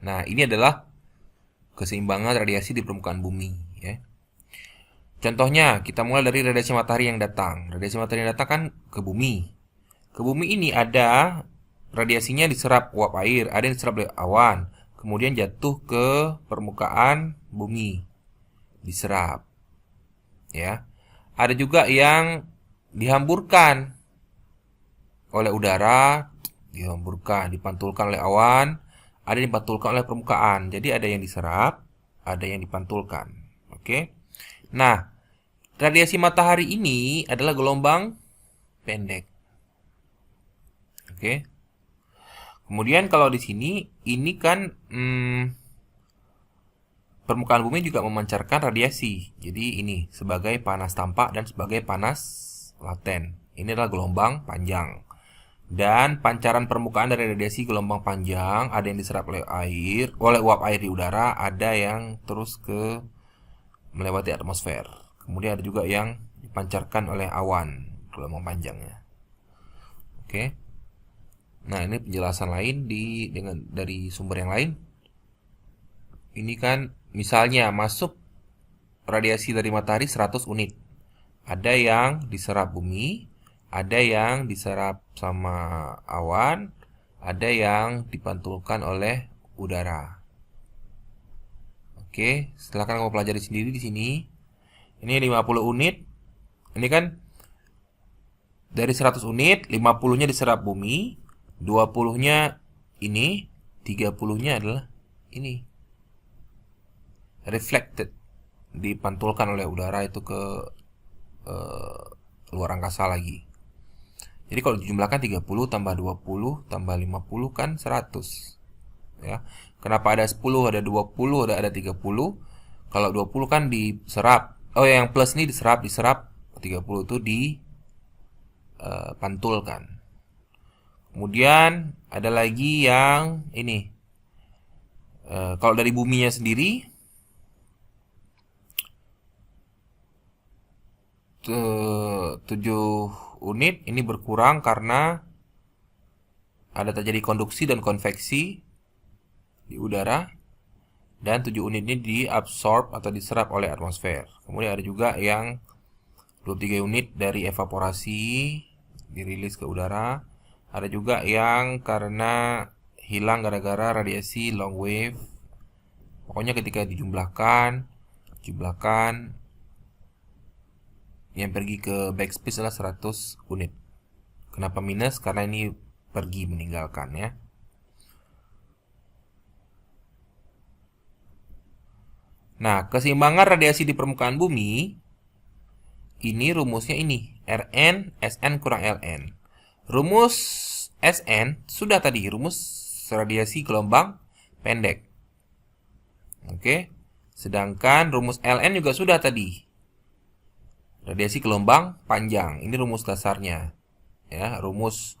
Nah, ini adalah keseimbangan radiasi di permukaan bumi. Ya. Contohnya, kita mulai dari radiasi matahari yang datang. Radiasi matahari yang datang kan ke bumi. Ke bumi ini ada radiasinya diserap uap air, ada yang diserap oleh awan, kemudian jatuh ke permukaan bumi, diserap. ya. Ada juga yang dihamburkan oleh udara, dipantulkan oleh awan, ada yang dipantulkan oleh permukaan. Jadi ada yang diserap, ada yang dipantulkan. Oke. Nah, radiasi matahari ini adalah gelombang pendek. Oke. Kemudian kalau di sini ini kan permukaan bumi juga memancarkan radiasi. Jadi ini sebagai panas tampak dan sebagai panas laten. Ini adalah gelombang panjang. Dan pancaran permukaan dari radiasi gelombang panjang ada yang diserap oleh uap air di udara, ada yang terus melewati atmosfer. Kemudian ada juga yang dipancarkan oleh awan gelombang panjangnya. Oke. Nah, ini penjelasan lain dari sumber yang lain. Ini kan misalnya masuk radiasi dari matahari 100 unit. Ada yang diserap bumi, ada yang diserap sama awan, ada yang dipantulkan oleh udara. Oke, silakan kamu pelajari sendiri di sini. Ini 50 unit. Ini kan dari 100 unit, 50-nya diserap bumi, 20-nya ini, 30-nya adalah ini. Reflected, dipantulkan oleh udara itu ke luar angkasa lagi. Jadi kalau dijumlahkan 30 tambah 20 tambah 50 kan 100. Ya. Kenapa ada 10, ada 20, ada 30? Kalau 20 kan diserap. Oh, yang plus ini diserap, 30 itu dipantulkan. Kemudian ada lagi yang ini. Kalau dari buminya sendiri 7 unit ini berkurang karena ada terjadi konduksi dan konveksi di udara, dan 7 unit ini diabsorb atau diserap oleh atmosfer. Kemudian ada juga yang 23 unit dari evaporasi dirilis ke udara. Ada juga yang karena hilang gara-gara radiasi long wave. Pokoknya ketika dijumlahkan yang pergi ke backspace adalah 100 unit. Kenapa minus? Karena ini pergi meninggalkan ya. Nah, keseimbangan radiasi di permukaan bumi ini rumusnya ini, Rn Sn kurang Ln. Rumus Sn sudah tadi, rumus radiasi gelombang pendek. Oke. Sedangkan rumus Ln juga sudah tadi. Radiasi gelombang panjang. Ini rumus dasarnya. Ya, rumus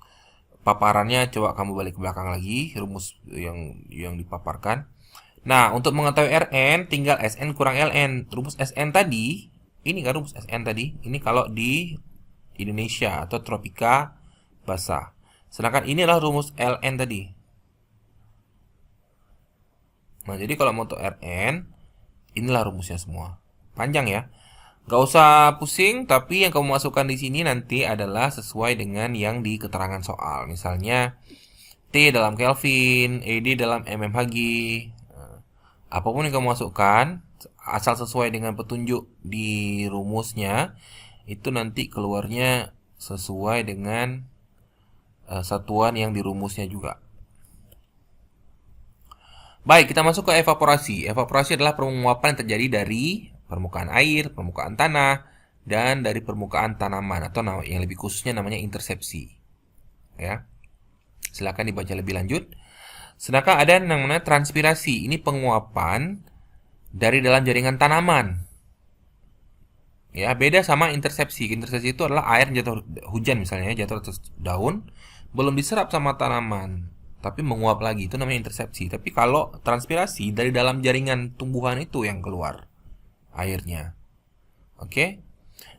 paparannya coba kamu balik ke belakang lagi, rumus yang dipaparkan. Nah, untuk mengetahui Rn tinggal Sn kurang Ln. Rumus Sn tadi, ini kan rumus Sn tadi, ini kalau di Indonesia atau tropika basah. Sedangkan ini adalah rumus Ln tadi. Nah, jadi kalau mau untuk Rn, inilah rumusnya semua. Panjang ya. Gak usah pusing, tapi yang kamu masukkan di sini nanti adalah sesuai dengan yang di keterangan soal. Misalnya T dalam Kelvin, ED dalam mmHg. Apapun yang kamu masukkan, asal sesuai dengan petunjuk di rumusnya, itu nanti keluarnya sesuai dengan satuan yang di rumusnya juga. Baik, kita masuk ke evaporasi. Evaporasi adalah penguapan yang terjadi dari permukaan air, permukaan tanah, dan dari permukaan tanaman, atau yang lebih khususnya namanya intersepsi. Ya, silakan dibaca lebih lanjut. Sedangkan ada yang namanya transpirasi. Ini penguapan dari dalam jaringan tanaman. Ya, beda sama intersepsi. Intersepsi itu adalah air jatuh hujan misalnya, jatuh atas daun, belum diserap sama tanaman, tapi menguap lagi. Itu namanya intersepsi. Tapi kalau transpirasi, dari dalam jaringan tumbuhan itu yang keluar airnya. Oke.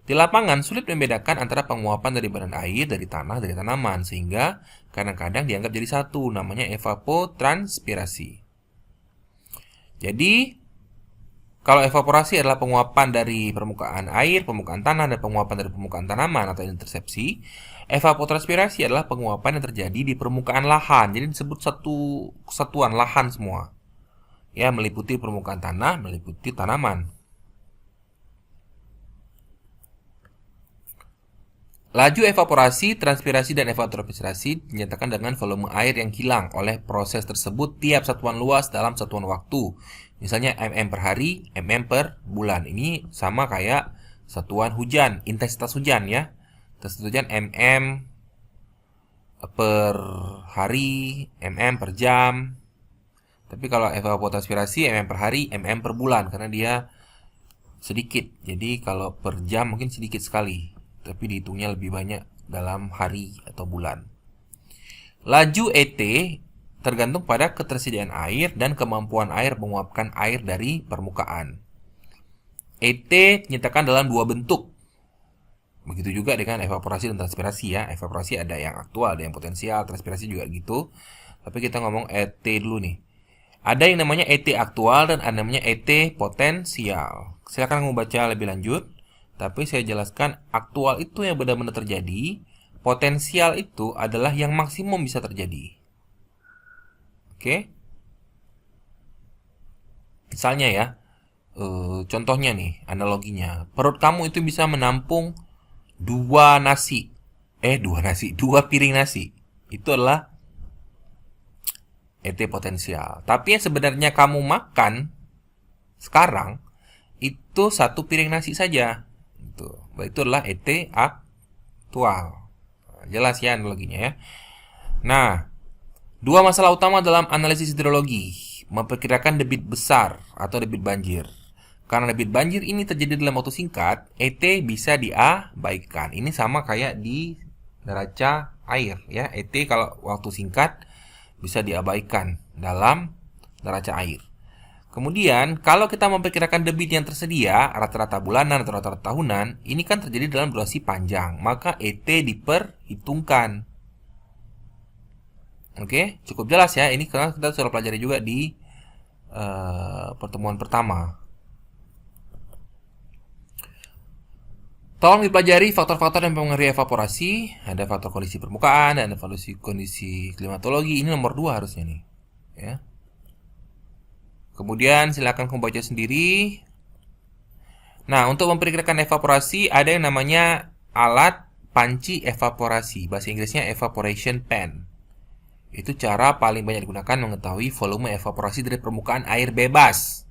Di lapangan sulit membedakan antara penguapan dari badan air, dari tanah, dari tanaman, sehingga kadang-kadang dianggap jadi satu, namanya evapotranspirasi. Jadi, kalau evaporasi adalah penguapan dari permukaan air, permukaan tanah, dan penguapan dari permukaan tanaman atau intersepsi, evapotranspirasi adalah penguapan yang terjadi di permukaan lahan. Jadi disebut satu kesatuan lahan semua. Ya, meliputi permukaan tanah, meliputi tanaman. Laju evaporasi, transpirasi, dan evapotranspirasi dinyatakan dengan volume air yang hilang oleh proses tersebut tiap satuan luas dalam satuan waktu. Misalnya mm per hari, mm per bulan. Ini sama kayak satuan hujan, intensitas hujan ya. Intensitas hujan mm per hari, mm per jam. Tapi kalau evapotranspirasi mm per hari, mm per bulan karena dia sedikit. Jadi kalau per jam mungkin sedikit sekali, tapi dihitungnya lebih banyak dalam hari atau bulan. Laju ET tergantung pada ketersediaan air dan kemampuan air menguapkan air dari permukaan. ET dinyatakan dalam dua bentuk. Begitu juga dengan evaporasi dan transpirasi ya. Evaporasi ada yang aktual, ada yang potensial, transpirasi juga gitu. Tapi kita ngomong ET dulu nih. Ada yang namanya ET aktual dan ada namanya ET potensial. Silakan membaca lebih lanjut. Tapi saya jelaskan aktual itu yang benar-benar terjadi. Potensial itu adalah yang maksimum bisa terjadi. Oke? Misalnya ya, contohnya nih, analoginya. Perut kamu itu bisa menampung dua piring nasi. Itu adalah ET potensial. Tapi yang sebenarnya kamu makan sekarang itu satu piring nasi saja. Itu adalah ET aktual. Jelas ya analoginya ya. Nah, dua masalah utama dalam analisis hidrologi: memperkirakan debit besar atau debit banjir. Karena debit banjir ini terjadi dalam waktu singkat, ET bisa diabaikan. Ini sama kayak di neraca air ya. ET kalau waktu singkat bisa diabaikan dalam neraca air. Kemudian, kalau kita memperkirakan debit yang tersedia, rata-rata bulanan atau rata-rata tahunan, ini kan terjadi dalam durasi panjang, maka ET diperhitungkan. Oke, cukup jelas ya. Ini karena kita sudah pelajari juga di pertemuan pertama. Tolong dipelajari faktor-faktor yang mempengaruhi evaporasi. Ada faktor kondisi permukaan, dan ada kondisi klimatologi. Ini nomor 2 harusnya nih. Ya. Kemudian silakan kamu baca sendiri. Nah, untuk memperkirakan evaporasi ada yang namanya alat panci evaporasi. Bahasa Inggrisnya evaporation pan. Itu cara paling banyak digunakan mengetahui volume evaporasi dari permukaan air bebas.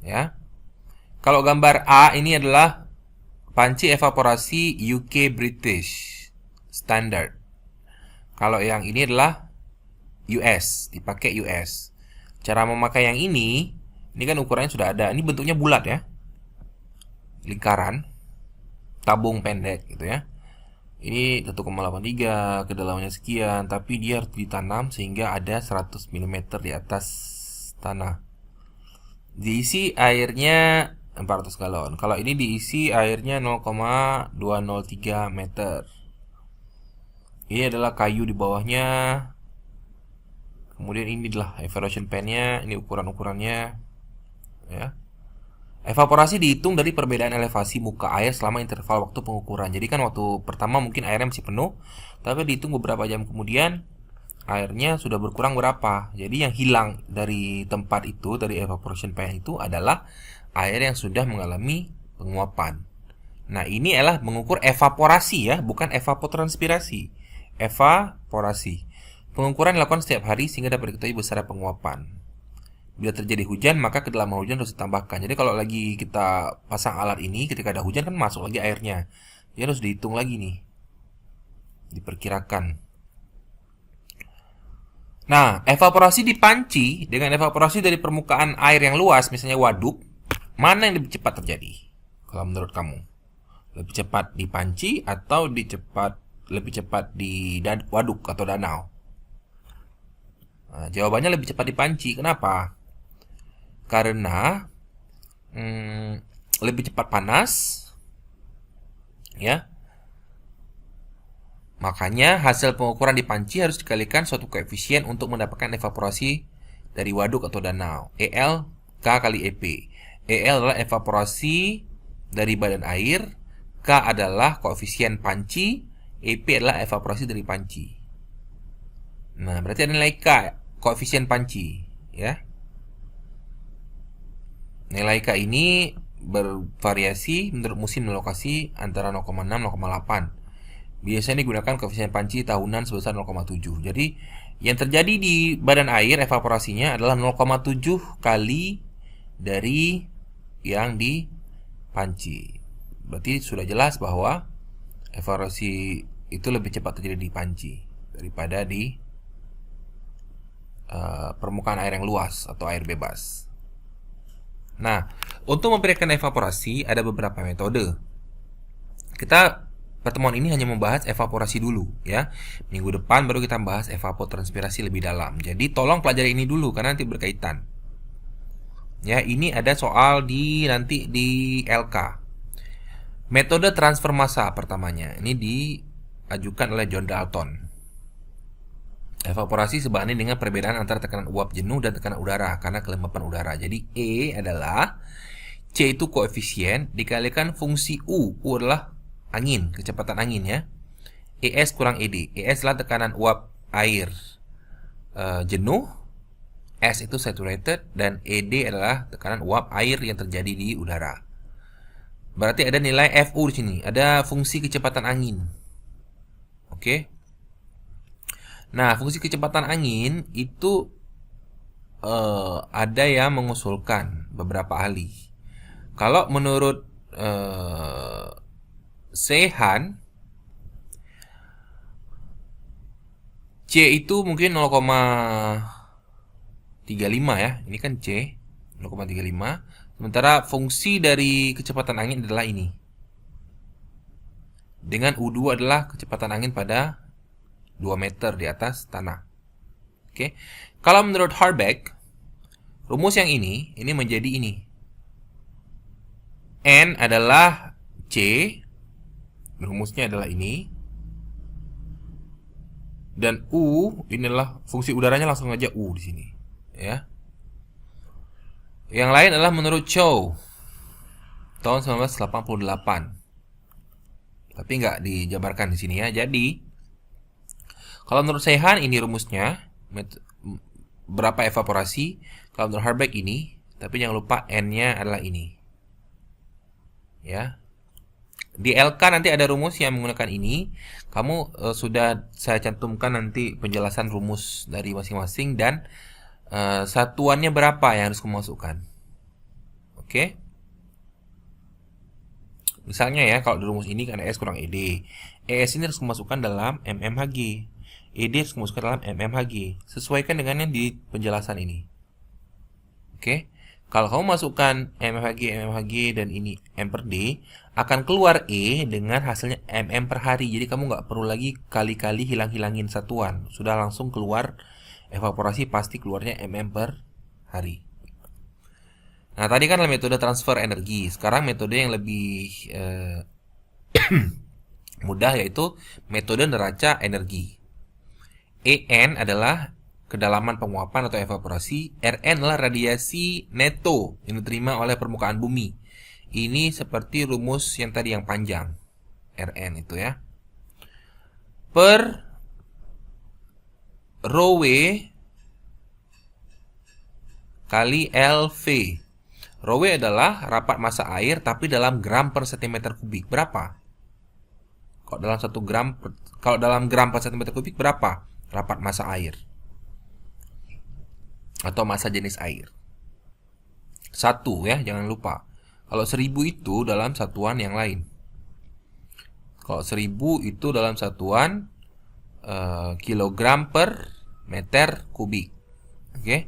Ya. Kalau gambar A ini adalah panci evaporasi UK British Standard. Kalau yang ini adalah US, dipakai US. Cara memakai yang ini kan ukurannya sudah ada. Ini bentuknya bulat ya. Lingkaran. Tabung pendek gitu ya. Ini 1,83, kedalamannya sekian, tapi dia harus ditanam sehingga ada 100 mm di atas tanah. Diisi airnya 400 galon. Kalau ini diisi airnya 0,203 meter. Ini adalah kayu di bawahnya. Kemudian ini adalah evaporation pan-nya, ini ukuran-ukurannya ya. Evaporasi dihitung dari perbedaan elevasi muka air selama interval waktu pengukuran. Jadi kan waktu pertama mungkin airnya masih penuh, tapi dihitung beberapa jam kemudian airnya sudah berkurang berapa. Jadi yang hilang dari tempat itu, dari evaporation pan itu adalah air yang sudah mengalami penguapan. Nah, ini adalah mengukur evaporasi ya, bukan evapotranspirasi. Evaporasi. Pengukuran dilakukan setiap hari sehingga dapat diketahui besar penguapan. Bila terjadi hujan, maka kedalaman hujan harus ditambahkan. Jadi kalau lagi kita pasang alat ini, ketika ada hujan kan masuk lagi airnya. Jadi harus dihitung lagi nih. Diperkirakan. Nah, evaporasi di panci dengan evaporasi dari permukaan air yang luas, misalnya waduk, mana yang lebih cepat terjadi? Kalau menurut kamu? Lebih cepat di panci atau lebih cepat di waduk atau danau? Nah, jawabannya lebih cepat di panci. Kenapa? Karena lebih cepat panas, ya. Makanya hasil pengukuran di panci harus dikalikan suatu koefisien untuk mendapatkan evaporasi dari waduk atau danau. EL K kali EP. EL adalah evaporasi dari badan air, K adalah koefisien panci, EP adalah evaporasi dari panci. Nah, berarti ada nilai K, koefisien panci, ya. Nilai K ini bervariasi menurut musim dan lokasi antara 0,6 0,8. Biasanya digunakan koefisien panci tahunan sebesar 0,7. Jadi yang terjadi di badan air evaporasinya adalah 0,7 kali dari yang di panci. Berarti sudah jelas bahwa evaporasi itu lebih cepat terjadi di panci daripada di permukaan air yang luas atau air bebas. Nah, untuk memperingatkan evaporasi ada beberapa metode. Pertemuan ini hanya membahas evaporasi dulu ya. Minggu depan baru kita bahas evapotranspirasi lebih dalam. Jadi tolong pelajari ini dulu karena nanti berkaitan. Ya, ini ada soal nanti di LK. Metode transfer massa pertamanya. Ini diajukan oleh John Dalton. Evaporasi sebanding dengan perbedaan antara tekanan uap jenuh dan tekanan udara karena kelembapan udara. Jadi E adalah C itu koefisien dikalikan fungsi U. U adalah angin, kecepatan angin ya. ES kurang ED. ES adalah tekanan uap air jenuh. S itu saturated dan ED adalah tekanan uap air yang terjadi di udara. Berarti ada nilai FU di sini, ada fungsi kecepatan angin. Oke. Nah, fungsi kecepatan angin itu ada yang mengusulkan beberapa ahli. Kalau menurut Sehan, C itu mungkin 0,35 ya. Ini kan C 0,35. Sementara fungsi dari kecepatan angin adalah ini. Dengan U2 adalah kecepatan angin pada 2 meter di atas tanah. Oke. Kalau menurut Harbeck, rumus yang ini menjadi ini. N adalah C. Rumusnya adalah ini. Dan U inilah fungsi udaranya, langsung aja U di sini, ya. Yang lain adalah menurut Chow tahun 1988. Tapi nggak dijabarkan di sini ya. Jadi kalau menurut Sehan ini rumusnya berapa evaporasi. Kalau menurut Harbeck ini, tapi jangan lupa N-nya adalah ini. Ya. Di LK nanti ada rumus yang menggunakan ini. Kamu sudah saya cantumkan nanti penjelasan rumus dari masing-masing dan satuannya berapa yang harus kamu masukkan. Oke. Misalnya ya, kalau di rumus ini kan S kurang ED. ES ini harus dimasukkan dalam mmHg. ED harus dimasukkan dalam mmHg. Sesuaikan dengan yang di penjelasan ini. Oke. Kalau kamu masukkan mmHg dan ini M per D, akan keluar E dengan hasilnya mm per hari. Jadi kamu nggak perlu lagi kali-kali hilang-hilangin satuan. Sudah langsung keluar evaporasi, pasti keluarnya mm per hari. Nah, tadi kan metode transfer energi. Sekarang metode yang lebih mudah, yaitu metode neraca energi. EN adalah kedalaman penguapan atau evaporasi. RN adalah radiasi neto yang diterima oleh permukaan bumi. Ini seperti rumus yang tadi yang panjang. RN itu ya. Per rho W kali LV. Rho W adalah rapat massa air tapi dalam gram per cm kubik. Berapa? Kalau dalam gram per cm kubik berapa rapat massa air? Atau massa jenis air. 1 ya, jangan lupa. Kalau 1000 itu dalam satuan yang lain. Kalau 1000 itu dalam satuan kilogram per meter kubik. Oke.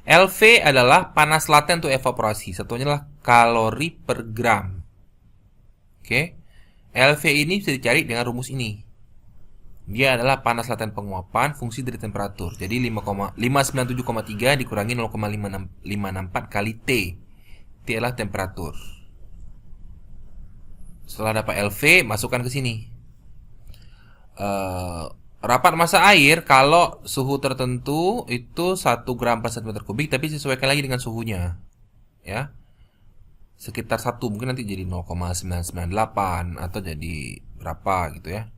LV adalah panas laten untuk evaporasi. Satunya adalah kalori per gram. Oke. LV ini bisa dicari dengan rumus ini. Dia adalah panas laten penguapan fungsi dari temperatur. Jadi 597,3 dikurangi 0,564 kali T. T adalah temperatur. Setelah dapat LV, masukkan ke sini. Rapat massa air kalau suhu tertentu itu 1 gram per cm kubik, tapi sesuaikan lagi dengan suhunya. Ya. Sekitar 1, mungkin nanti jadi 0,998 atau jadi berapa gitu ya.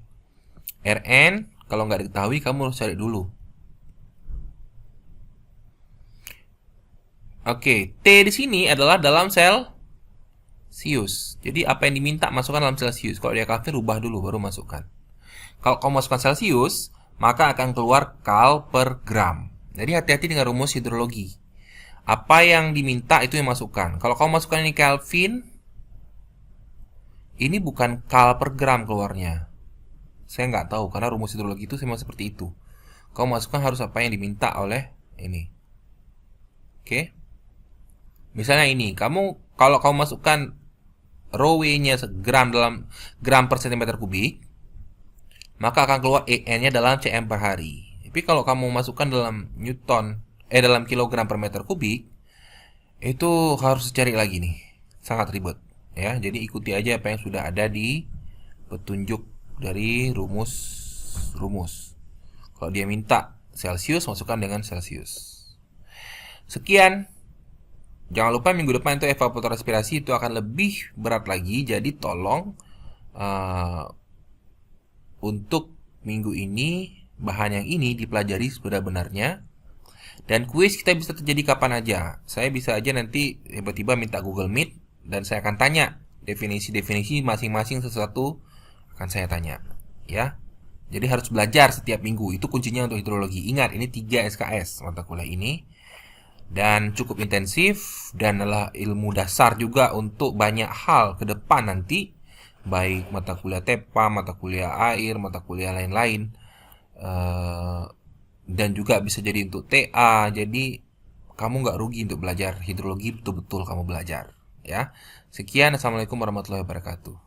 RN kalau nggak diketahui kamu harus cari dulu. Oke, T di sini adalah dalam Celsius. Jadi apa yang diminta masukkan dalam Celsius. Kalau dia Kelvin rubah dulu baru masukkan. Kalau kamu masukkan Celsius, maka akan keluar kal per gram. Jadi hati-hati dengan rumus hidrologi. Apa yang diminta itu yang masukkan. Kalau kamu masukkan ini Kelvin, ini bukan kal per gram keluarnya. Saya nggak tahu karena rumus hidrologi itu memang seperti itu. Kamu masukkan harus apa yang diminta oleh ini. Oke. Misalnya ini, kalau kamu masukkan rho W-nya gram dalam gram per cm kubik, maka akan keluar EN-nya dalam cm per hari. Tapi kalau kamu masukkan dalam dalam kilogram per meter kubik, itu harus cari lagi nih. Sangat ribet, ya. Jadi ikuti aja apa yang sudah ada di petunjuk dari rumus. Kalau dia minta Celsius, masukkan dengan Celsius. Sekian. Jangan lupa minggu depan itu evapotranspirasi itu akan lebih berat lagi. Jadi tolong untuk minggu ini bahan yang ini dipelajari sebenar-benarnya. Dan kuis kita bisa terjadi kapan aja. Saya bisa aja nanti tiba-tiba minta Google Meet dan saya akan tanya definisi-definisi masing-masing sesuatu akan saya tanya, ya. Jadi harus belajar setiap minggu. Itu kuncinya untuk hidrologi. Ingat, ini 3 SKS mata kuliah ini. Dan cukup intensif dan adalah ilmu dasar juga untuk banyak hal ke depan nanti, baik mata kuliah TEPA, mata kuliah air, mata kuliah lain-lain, dan juga bisa jadi untuk TA. Jadi kamu nggak rugi untuk belajar hidrologi, betul-betul kamu belajar, ya. Sekian, assalamualaikum warahmatullahi wabarakatuh.